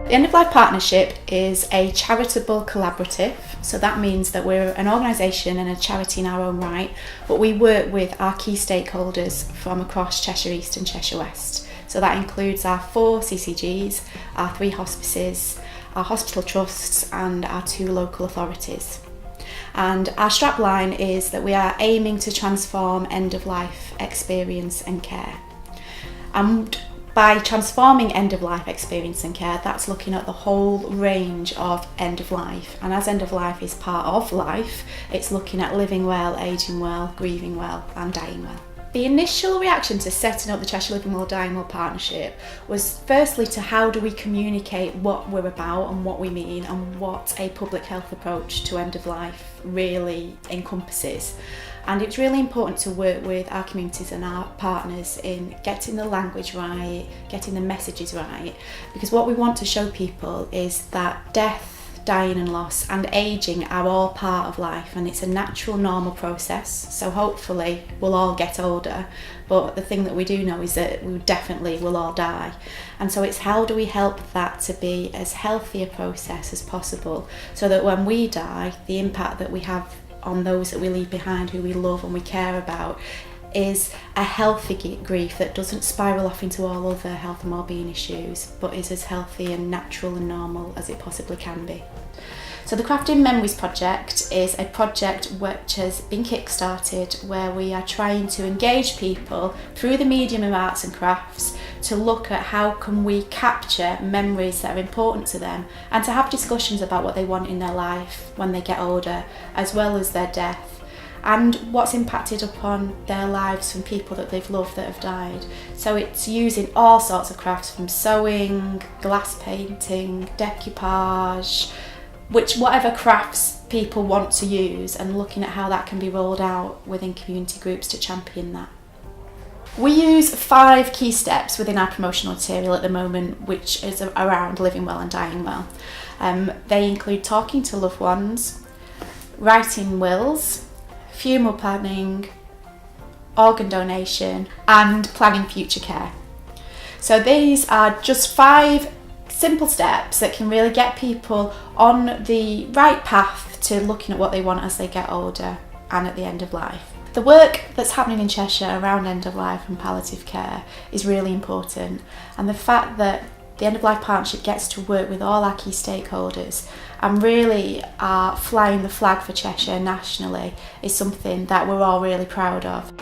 The End of Life Partnership is a charitable collaborative, so that means that we're an organisation and a charity in our own right, but we work with our key stakeholders from across Cheshire East and Cheshire West. So that includes our 4 CCGs, our 3 hospices, our hospital trusts and our 2 local authorities. And our strapline is that we are aiming to transform end-of-life experience and care. And by transforming end-of-life experience and care, that's looking at the whole range of end-of-life. And as end-of-life is part of life, it's looking at living well, ageing well, grieving well and dying well. The initial reaction to setting up the Cheshire Living Well Dying Well partnership was firstly to how do we communicate what we're about and what we mean and what a public health approach to end of life really encompasses. And it's really important to work with our communities and our partners in getting the language right, getting the messages right, because what we want to show people is that death, dying and loss and ageing are all part of life, and it's a natural, normal process. So hopefully we'll all get older, but the thing that we do know is that we definitely will all die. And so it's how do we help that to be as healthy a process as possible, so that when we die, the impact that we have on those that we leave behind, who we love and we care about, is a healthy grief that doesn't spiral off into all other health and wellbeing issues, but is as healthy and natural and normal as it possibly can be. So the Crafting Memories project is a project which has been kick-started, where we are trying to engage people through the medium of arts and crafts to look at how can we capture memories that are important to them and to have discussions about what they want in their life when they get older, as well as their death, and what's impacted upon their lives from people that they've loved that have died. So it's using all sorts of crafts, from sewing, glass painting, decoupage, whatever crafts people want to use, and looking at how that can be rolled out within community groups to champion that. We use 5 key steps within our promotional material at the moment, which is around living well and dying well. They include talking to loved ones, writing wills, funeral planning, organ donation and planning future care. So these are just 5 simple steps that can really get people on the right path to looking at what they want as they get older and at the end of life. The work that's happening in Cheshire around end of life and palliative care is really important, and the fact that the End of Life Partnership gets to work with all our key stakeholders and really are flying the flag for Cheshire nationally is something that we're all really proud of.